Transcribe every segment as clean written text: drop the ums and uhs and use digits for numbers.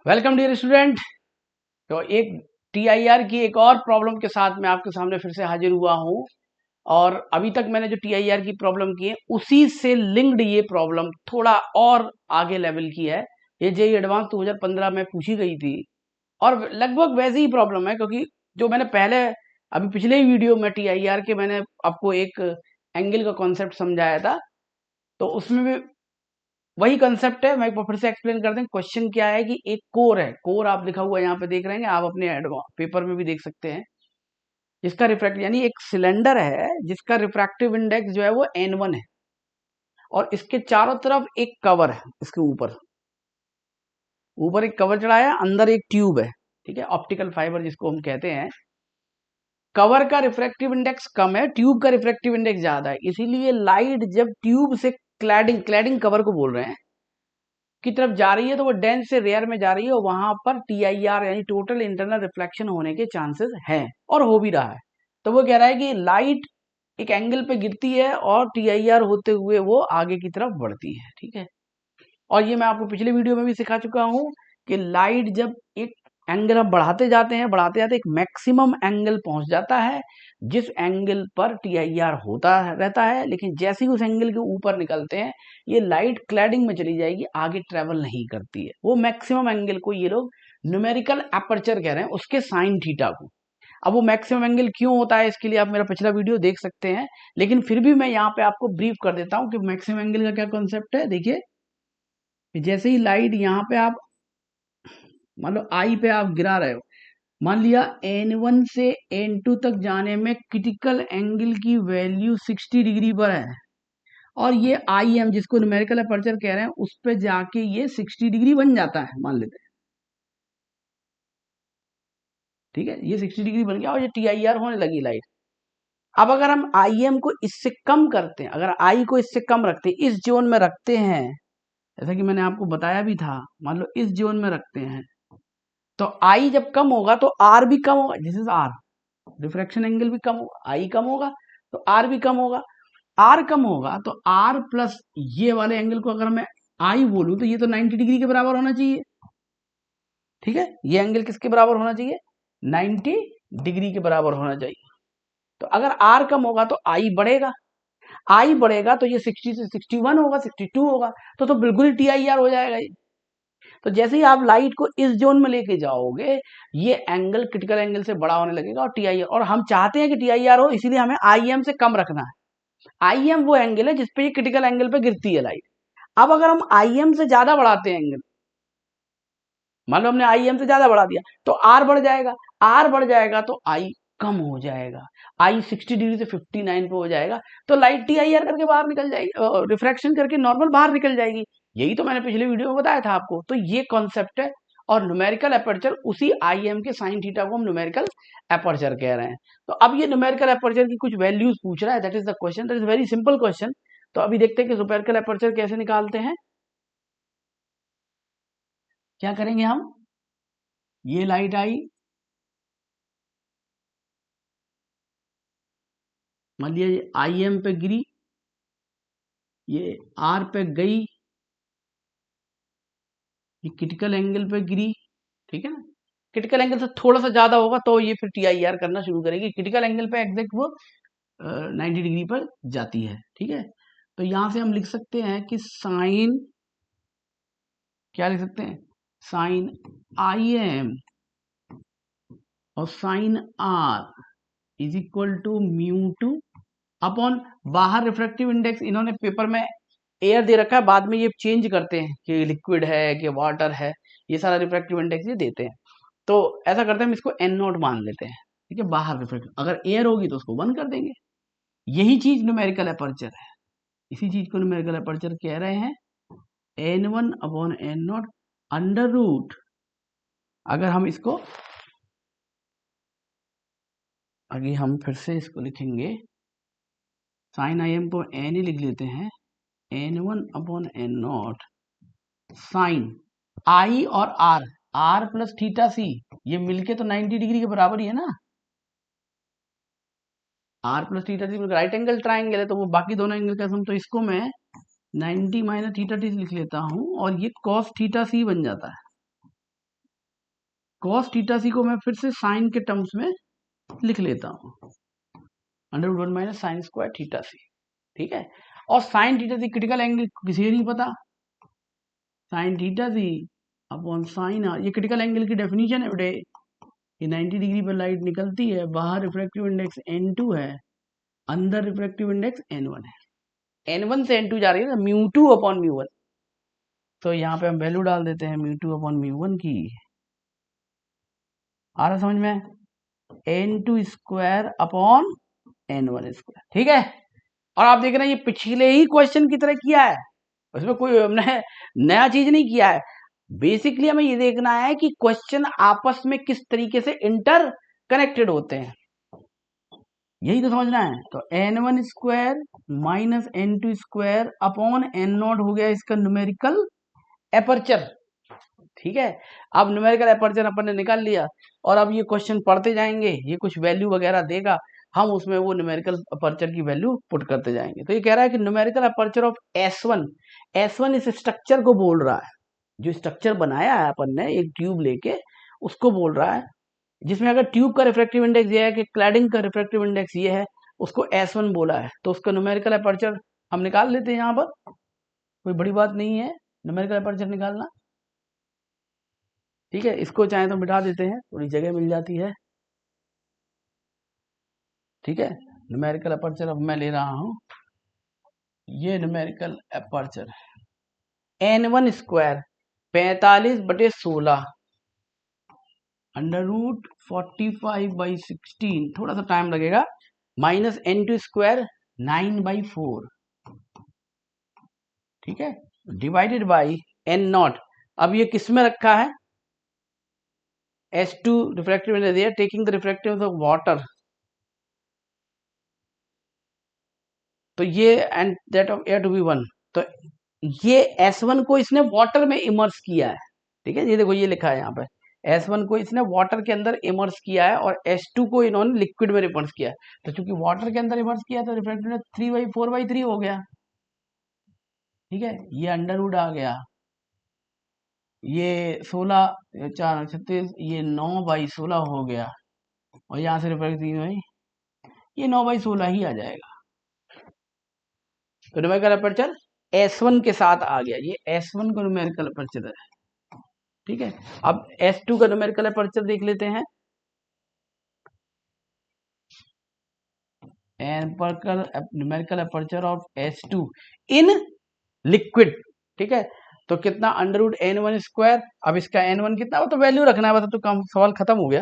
Welcome dear student. तो एक TIR की एक और प्रॉब्लम के साथ मैं आपके सामने फिर से हाजिर हुआ हूं। और अभी तक मैंने जो टीआईआर की प्रॉब्लम की है उसी से लिंक्ड ये प्रॉब्लम थोड़ा और आगे लेवल की है। ये जेई एडवांस 2015 में पूछी गई थी और लगभग वैसी ही प्रॉब्लम है, क्योंकि जो मैंने पहले अभी पिछले ही वीडियो में टीआईआर के मैंने आपको एक एंगल का कॉन्सेप्ट समझाया था, तो उसमें भी वही कंसेप्ट है। मैं एक बार फिर से एक्सप्लेन कर दें। क्वेश्चन क्या है कि एक कोर है, कोर आप लिखा हुआ यहाँ पे देख रहे हैं, आप अपने पेपर में भी देख सकते हैं, जिसका रिफ्रैक्ट यानी एक सिलेंडर है जिसका रिफ्रैक्टिव इंडेक्स जो है वो N1 है और इसके चारों तरफ एक कवर है। इसके ऊपर ऊपर एक कवर चढ़ाया, अंदर एक ट्यूब है, ठीक है, ऑप्टिकल फाइबर जिसको हम कहते हैं। कवर का रिफ्रैक्टिव इंडेक्स कम है, ट्यूब का रिफ्रैक्टिव इंडेक्स ज्यादा है, इसीलिए लाइट जब ट्यूब से क्लैडिंग क्लैडिंग कवर को बोल रहे हैं की तरफ जा रही है तो वो डेंस से रेयर में जा रही है और वहां पर टीआईआर यानी टोटल इंटरनल रिफ्लेक्शन होने के चांसेस हैं और हो भी रहा है। तो वो कह रहा है कि लाइट एक एंगल पे गिरती है और टीआईआर होते हुए वो आगे की तरफ बढ़ती है, ठीक है। और ये मैं आपको पिछले वीडियो में भी सिखा चुका हूं कि लाइट जब एक एंगल हम बढ़ाते जाते एक मैक्सिमम एंगल पहुंच जाता है जिस एंगल पर टीआईआर होता रहता है, लेकिन जैसे ही उस एंगल के ऊपर निकलते हैं ये लाइट क्लैडिंग में चली जाएगी, आगे ट्रेवल नहीं करती है। वो मैक्सिमम एंगल को ये लोग न्यूमेरिकल एपर्चर कह रहे हैं, उसके साइन थीटा को। अब वो मैक्सिमम एंगल क्यों होता है इसके लिए आप मेरा पिछला वीडियो देख सकते हैं, लेकिन फिर भी मैं यहाँ पे आपको ब्रीफ कर देता हूँ कि मैक्सिमम एंगल का क्या कॉन्सेप्ट है। देखिए, जैसे ही लाइट यहाँ पे आप मान लो आई पे आप गिरा रहे हो, मान लिया N1 से N2 तक जाने में क्रिटिकल एंगल की वैल्यू 60 डिग्री पर है और ये IM जिसको न्यूमेरिकल अपर्चर कह रहे हैं उस पे जाके ये 60 डिग्री बन जाता है, मान लेते हैं, ठीक है। ये 60 डिग्री बन गया और ये TIR होने लगी लाइट। अब अगर हम IM को इससे कम करते हैं, अगर I को इससे कम रखते हैं, इस जोन में रखते हैं, जैसा कि मैंने आपको बताया भी था, मान लो इस जोन में रखते हैं, तो I जब कम होगा तो R भी कम होगा। This is R, diffraction angle भी कम होगा, आई कम होगा तो आर भी कम होगा। आर कम होगा तो आर प्लस ये वाले एंगल को अगर मैं आई बोलूं तो ये तो 90 डिग्री के बराबर होना चाहिए, ठीक है। ये एंगल किसके बराबर होना चाहिए? 90 डिग्री के बराबर होना चाहिए। तो अगर आर कम होगा तो आई बढ़ेगा, आई बढ़ेगा तो ये 60 से 61 होगा, 62 होगा, तो बिल्कुल ही टीआईआर हो जाएगा ये। तो जैसे ही आप लाइट को इस जोन में लेके जाओगे ये एंगल क्रिटिकल एंगल से बड़ा होने लगेगा और टीआईआर, और हम चाहते हैं कि टीआईआर हो, इसीलिए हमें आईएम से कम रखना है। आईएम वो एंगल है जिसपे ये क्रिटिकल एंगल पे गिरती है लाइट। अब अगर हम आईएम से ज्यादा बढ़ाते हैं एंगल, मान लो हमने आईएम से ज्यादा बढ़ा दिया तो आर बढ़ जाएगा, आर बढ़ जाएगा तो आई कम हो जाएगा, आई 60 डिग्री से 59 पे हो जाएगा, तो लाइट टीआईआर करके बाहर निकल जाएगी, रिफ्रैक्शन करके नॉर्मल बाहर निकल जाएगी। यही तो मैंने पिछले वीडियो में बताया था आपको। तो ये कॉन्सेप्ट है और न्यूमेरिकल एपर्चर, उसी आईएम के साइन थीटा को हम न्यूमेरिकल एपर्चर कह रहे हैं। तो अब ये न्यूमेरिकल एपर्चर की कुछ वैल्यूज पूछ रहा है, that is the question, that is very simple question. तो अभी देखते हैं कि न्यूमेरिकल एपर्चर कैसे निकालते हैं। क्या करेंगे हम, ये लाइट आई, मान लिया ये आईएम पे गिरी, ये आर पे गई, ये क्रिटिकल एंगल पे गिरी, ठीक है ना। क्रिटिकल एंगल से थोड़ा सा ज्यादा होगा तो ये फिर टीआईआर करना शुरू करेगी, क्रिटिकल एंगल पे एग्जैक्ट वो 90 डिग्री पर जाती है, ठीक है। तो यहां से हम लिख सकते हैं कि साइन, क्या लिख सकते हैं, साइन आईएम और sine R is equal to mu two upon बाहर रिफ्रैक्टिव इंडेक्स। इन्होंने पेपर में एयर दे रखा है, बाद में ये चेंज करते हैं कि लिक्विड है कि वाटर है, ये सारा रिफ्रैक्टिव इंडेक्स ये देते हैं। तो ऐसा करते हैं, हम इसको एन नॉट मान लेते हैं, ठीक है। बाहर रिफ्रैक्टिव, अगर एयर होगी तो उसको 1 कर देंगे। यही चीज न्यूमेरिकल अपर्चर है, इसी चीज को न्यूमेरिकल अपर्चर कह रहे हैं। N1 upon N not under root, अगर हम इसको आगे हम फिर से इसको लिखेंगे, साइन आई एम को एन ही लिख लेते हैं, N1 upon N not sine I और R, R plus theta C, ये मिलके तो 90 डिग्री के बराबर ही है ना। R plus theta C right angle triangle है तो वो बाकी दोनों एंगल का सम, तो इसको मैं 90 माइनस थीटा टी लिख लेता हूं और ये कॉस थीटा सी बन जाता है। cos थीटा सी को मैं फिर से साइन के टर्म्स में लिख लेता हूँ, √1 minus sine square theta C, ठीक है। और sine theta C critical angle किसी नहीं पता, sine theta C upon sine R, ये क्रिटिकल एंगल की डेफिनेशन है बेटे। ये 90 डिग्री पर लाइट निकलती है, बाहर रिफ्रैक्टिव इंडेक्स n2 है, अंदर रिफ्रैक्टिव इंडेक्स n1 है, n1 से n2 जा रही है ना, μ2 अपॉन μ1। तो यहाँ पे हम वैल्यू डाल देते हैं μ2 अपॉन μ1 की, आ रहा समझ में, n2 square upon n1 square, ठीक है। और आप देख रहे हैं ये पिछले ही क्वेश्चन की तरह किया है, उसमें कोई हमने नया चीज नहीं किया है। बेसिकली हमें ये देखना है कि क्वेश्चन आपस में किस तरीके से इंटर कनेक्टेड होते हैं, यही तो समझना है। तो n1 square minus n2 square upon n0 हो गया इसका न्यूमेरिकल एपर्चर, ठीक है। अब न्यूमेरिकल एपर्चर अपन ने निकाल लिया, और अब ये क्वेश्चन पढ़ते जाएंगे, ये कुछ वैल्यू वगैरह देगा, हम उसमें वो न्यूमेरिकल अपर्चर की वैल्यू पुट करते जाएंगे। तो ये कह रहा है कि न्यूमेरिकल अपर्चर ऑफ S1 इस स्ट्रक्चर को बोल रहा है, जो स्ट्रक्चर बनाया है अपन ने एक ट्यूब लेके, उसको बोल रहा है, जिसमें अगर ट्यूब का रिफ्रैक्टिव इंडेक्स ये है कि क्लैडिंग का रिफ्रैक्टिव इंडेक्स ये है, उसको S1 बोला है, तो उसका न्यूमेरिकल अपर्चर हम निकाल लेते हैं। यहाँ पर कोई बड़ी बात नहीं है न्यूमेरिकल अपर्चर निकालना, ठीक है। इसको चाहे तो मिटा देते हैं, थोड़ी जगह मिल जाती है, ठीक है। न्यूमेरिकल अपर्चर अब मैं ले रहा हूं, ये न्यूमेरिकल अपर्चर n1 स्क्वायर 45/16 √45/16, थोड़ा सा टाइम लगेगा, माइनस n2 स्क्वायर 9/4, ठीक है, डिवाइडेड बाई n0। अब ये किस में रखा है, S2 रिफ्रैक्टिव इंडेक्स है, taking the refractive of water, तो ये and that of air to be 1, तो ये S1 को इसने वाटर में इमर्स किया है, ठीक है। ये देखो ये लिखा है यहाँ पे, S1 को इसने वाटर के अंदर इमर्स किया है, और S2 को इन्होंने लिक्विड में इमर्स किया है। तो चूंकि वाटर के अंदर इमर्स किया तो रिफ्रैक्टिव इंडेक्स 3/4/3 हो गया, ठीक है। ये अंडर रूट आ गया, ये 16 4 36, ये 9/16 हो गया, और यहाँ से रिफ्रैक्टिव भाई ये 9/16 ही आ जाएगा। तो न्यूमेरिकल अपर्चर S1 के साथ आ गया, ये S1 का न्यूमेरिकल अपर्चर है, ठीक है। अब S2 का न्यूमेरिकल अपर्चर देख लेते हैं, numerical aperture of S2 in liquid, ठीक है। तो कितना, √n1 स्क्वायर, अब इसका n1 कितना हो तो वैल्यू रखना है, बस तो काम सवाल खत्म हो गया।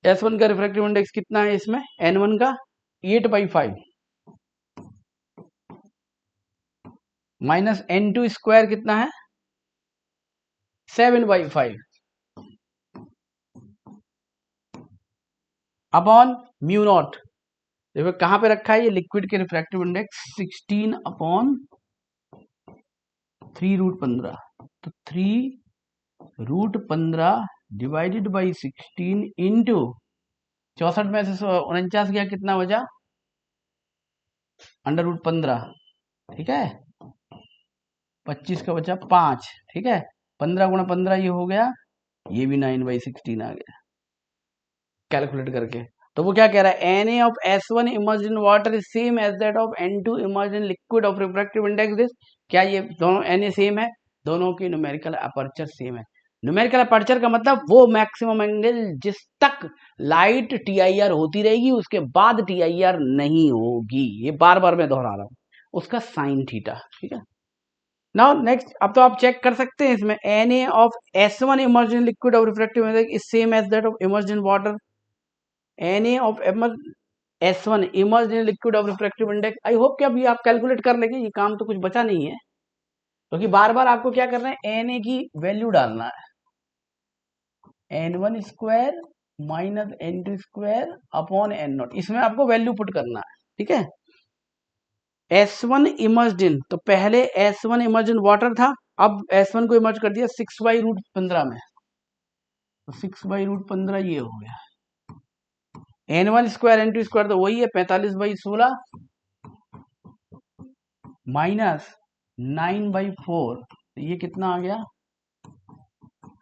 S1 का रिफ्रैक्टिव इंडेक्स कितना है इसमें, n1 का 8/5 माइनस n2 स्क्वायर कितना है 7/5 अपॉन μ0। देखो कहां पे रखा है ये लिक्विड के रिफ्रैक्टिव इंडेक्स 16/3√15, तो 3√15 डिवाइडेड बाई 16 इंटू 64 में से 49 गया, कितना बचा √15, ठीक है। 25 का बचा 5, ठीक है। 15 × 15 ये हो गया, ये भी 9/16 आ गया कैलकुलेट करके। तो वो क्या कह रहा है, Na of S1 immersed in water is same as that of N2 immersed in liquid of refractive index this. क्या ये दोनों Na सेम है, दोनों की न्यूमेरिकल अपर्चर सेम है। न्यूमेरिकल अपर्चर का मतलब वो मैक्सिमम एंगल जिस तक लाइट TIR होती रहेगी, उसके बाद TIR नहीं होगी, ये बार बार मैं दोहरा रहा हूं, उसका साइन थीटा, ठीक है। नाउ नेक्स्ट, अब तो आप चेक कर सकते हैं इसमें, Na of S1 immersed in liquid of refractive index is same as that of immersed in water. Na of S1 immersed in liquid of refractive index, I hope कि अब ये आप कैलकुलेट कर लेंगे, ये काम तो कुछ बचा नहीं है, क्योंकि बार बार आपको क्या करना है, Na की वैल्यू डालना है, n1 square minus n2 square upon n0, इसमें आपको वैल्यू पुट करना है, ठीक है। S1 इमर्ज्ड इन, तो पहले S1 इमर्ज्ड इन वाटर था, अब S1 को इमर्ज कर दिया 6/√15 में, तो 6/√15 ये हो गया, n1 स्क्वायर n2 स्क्वायर तो वही है 45/16 माइनस 9/4, तो ये कितना आ गया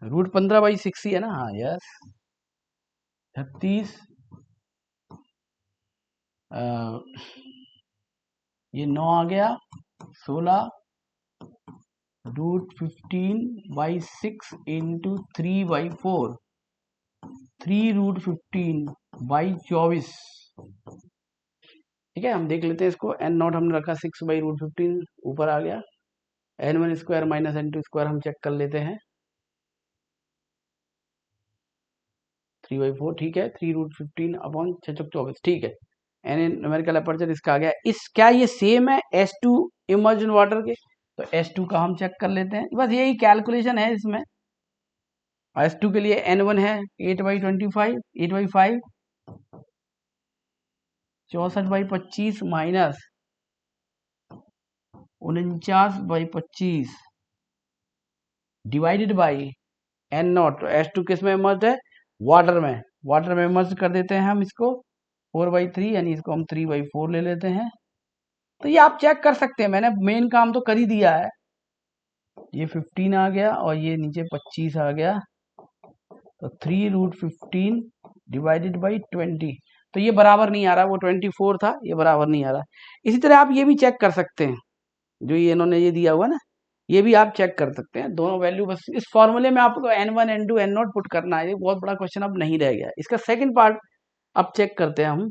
रूट 15/6 ही है ना, हाँ यस। 36 ये 9 आ गया, 16 √15/6 इंटू 3/4, 3√15/24। ठीक है, हम देख लेते हैं इसको। n0 हमने रखा 6/√15 ऊपर आ गया, n1² माइनस n2² हम चेक कर लेते हैं, 3/4 ठीक है, 3√15/6/24 ठीक है। एन न्यूमेरिकल अपर्चर इसका आ गया। इस क्या ये सेम है S2 इमर्जन वाटर के? तो S2 का हम चेक कर लेते हैं, बस यही कैलकुलेशन है इसमें। S2 के लिए N1 है 8/25, 8/5, 64/25 माइनस 49/25 डिवाइडेड बाई N0। तो S2 किस में इमर्ज है? वाटर में। वाटर में इमर्ज कर देते हैं हम इसको 4/3, यानी इसको हम 3/4 ले लेते हैं। तो ये आप चेक कर सकते हैं, मैंने मेन काम तो कर ही दिया है। ये 15 आ गया और ये नीचे 25 आ गया, तो 3√15 डिवाइडेड बाई 20। तो ये बराबर नहीं आ रहा, वो 24 था, ये बराबर नहीं आ रहा। इसी तरह आप ये भी चेक कर सकते हैं, जो ये इन्होंने ये दिया हुआ ना, ये भी आप चेक कर सकते हैं दोनों वैल्यू। बस इस फॉर्मूले में आपको N1 N2 N0 पुट करना है, ये बहुत बड़ा क्वेश्चन अब नहीं रह गया। इसका सेकंड पार्ट अब चेक करते हैं हम।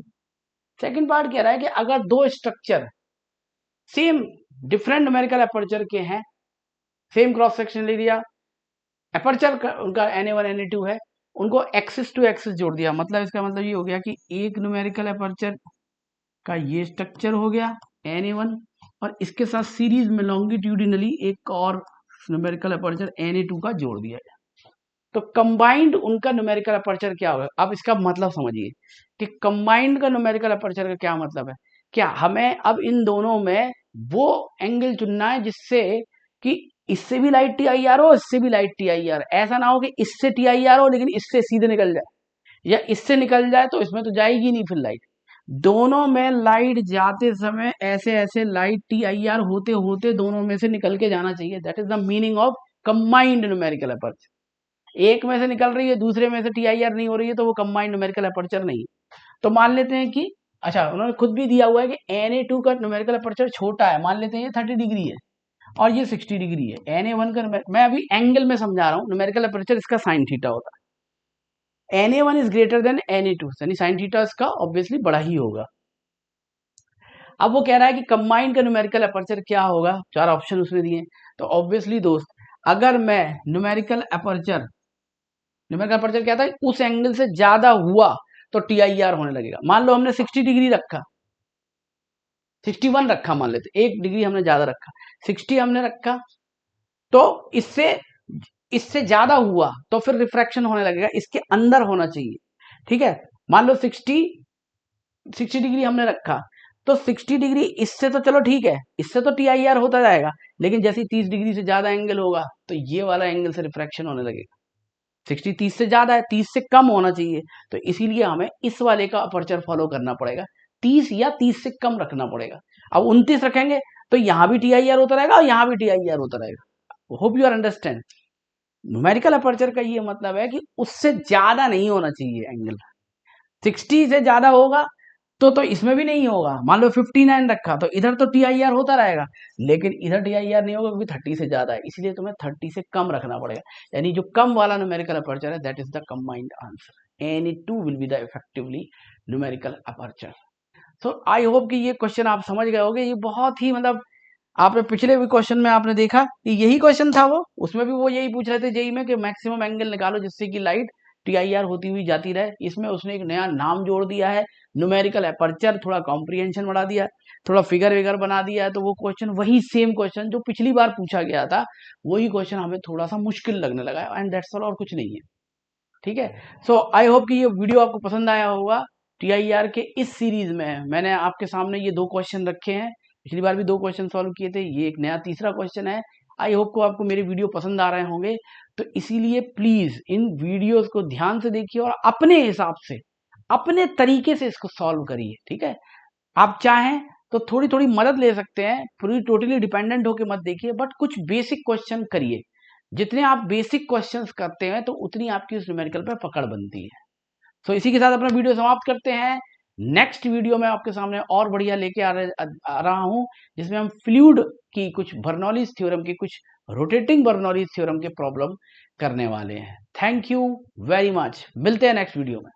सेकंड पार्ट कह रहा है कि अगर दो structure same different numerical aperture के हैं, same cross section area, aperture का उनका Na1 Na2 है, उनको एक्सिस टू एक्सिस जोड़ दिया। मतलब इसका मतलब ये हो गया कि एक न्यूमेरिकल अपर्चर का ये स्ट्रक्चर हो गया Na1, और इसके साथ सीरीज में लॉन्गिट्यूडिनली एक और न्यूमेरिकल अपर्चर Na2 का जोड़ दिया गया। तो कंबाइंड उनका न्यूमेरिकल अपर्चर क्या होगा? अब इसका मतलब समझिए कि कंबाइंड का न्यूमेरिकल अपर्चर का क्या मतलब है। क्या हमें अब इन दोनों में वो एंगल चुनना है जिससे कि इससे भी लाइट TIR हो, इससे भी लाइट TIR। ऐसा ना हो कि इससे TIR हो लेकिन इससे सीधे निकल जाए, या इससे निकल जाए तो इसमें तो जाएगी नहीं फिर लाइट। दोनों में लाइट जाते समय ऐसे ऐसे लाइट TIR होते होते दोनों में से निकल के जाना चाहिए। That is the meaning of combined numerical aperture. एक में से निकल रही है, दूसरे में से TIR नहीं हो रही है, तो वो कंबाइंड न्यूमेरिकल अपर्चर नहीं है। तो मान लेते हैं कि अच्छा, उन्होंने खुद भी दिया हुआ है कि Na2 का न्यूमेरिकल अपर्चर छोटा है, मान लेते हैं ये 30 डिग्री है और ये 60 डिग्री है। Na1 का मैं अभी एंगल में समझा रहा हूँ, न्यूमेरिकल अपर्चर इसका साइन थीटा होता है। Na1 is greater than Na2, यानी साइन थीटा इसका ऑब्वियसली बड़ा ही होगा। अब वो कह रहा है कि कंबाइंड का न्यूमेरिकल अपर्चर क्या होगा, 4 ऑप्शन उसने दिए। तो ऑब्वियसली दोस्त, अगर मैं न्यूमेरिकल अपर्चर क्या था, उस एंगल से ज्यादा हुआ तो TIR होने लगेगा। मान लो हमने 60 डिग्री रखा, 61 रखा, मान लेते 1 डिग्री हमने ज्यादा रखा, 60 हमने रखा, तो इससे ज्यादा हुआ तो फिर रिफ्रैक्शन होने लगेगा, इसके अंदर होना चाहिए। ठीक है, मान लो 60 डिग्री हमने रखा, तो 60 डिग्री इससे तो चलो ठीक है, इससे तो TIR होता जाएगा, लेकिन जैसे 30 डिग्री से ज्यादा एंगल होगा तो ये वाला एंगल से रिफ्रैक्शन होने लगेगा। 60 30 से ज्यादा है, 30 से कम होना चाहिए, तो इसीलिए हमें इस वाले का अपर्चर फॉलो करना पड़ेगा, 30 या 30 से कम रखना पड़ेगा। अब 29 रखेंगे तो यहां भी TIR होता रहेगा और यहां भी TIR होता रहेगा। Hope you are understand. Numerical aperture का ये मतलब है कि उससे ज्यादा नहीं होना चाहिए एंगल। 60 से ज्यादा होगा तो इसमें भी नहीं होगा। मान लो 59 रखा तो इधर तो TIR होता रहेगा, लेकिन इधर TIR नहीं होगा क्योंकि 30 से ज्यादा है, इसलिए तुम्हें 30 से कम रखना पड़ेगा। यानी जो कम वाला न्यूमेरिकल अपर्चर है, that is the combined answer. Na2 will be the effectively numerical aperture. So I hope कि ये क्वेश्चन आप समझ गए होंगे। ये बहुत ही मतलब, आपने पिछले भी क्वेश्चन में आपने देखा कि यही क्वेश्चन था, वो उसमें भी वो यही पूछ रहे थे जेई में कि मैक्सिमम एंगल निकालो जिससे कि लाइट TIR होती हुई जाती रहे। इसमें उसने एक नया नाम जोड़ दिया है, न्यूमेरिकल अपर्चर, थोड़ा कॉम्प्रिहेंशन बढ़ा दिया है, थोड़ा फिगर विगर बना दिया है। तो वो क्वेश्चन वही सेम क्वेश्चन जो पिछली बार पूछा गया था, वही क्वेश्चन हमें थोड़ा सा मुश्किल लगने लगा है, एंड दैट्स ऑल, और कुछ नहीं है। ठीक है, सो आई होप कि ये वीडियो आपको पसंद आया होगा। TIR के इस सीरीज में मैंने आपके सामने ये 2 क्वेश्चन रखे हैं, पिछली बार भी 2 क्वेश्चन सॉल्व किए थे, ये एक नया तीसरा क्वेश्चन है। आई होप को आपको मेरे वीडियो पसंद आ रहे होंगे, तो इसीलिए प्लीज इन वीडियोस को ध्यान से देखिए और अपने हिसाब से, अपने तरीके से इसको सॉल्व करिए। ठीक है, आप चाहें तो थोड़ी थोड़ी मदद ले सकते हैं, पूरी टोटली डिपेंडेंट होकर मत देखिए, बट कुछ बेसिक क्वेश्चन करिए। जितने आप बेसिक क्वेश्चंस करते हैं तो उतनी आपकी उस न्यूमेरिकल पे पकड़ बनती है। तो इसी के साथ अपना वीडियो समाप्त करते हैं। नेक्स्ट वीडियो में आपके सामने और बढ़िया लेके आ रहा हूं, जिसमें हम फ्लूइड की कुछ बर्नौलीज थ्योरम की, कुछ रोटेटिंग बर्नौलीज थ्योरम के प्रॉब्लम करने वाले हैं। Thank you very much. मिलते हैं नेक्स्ट वीडियो में।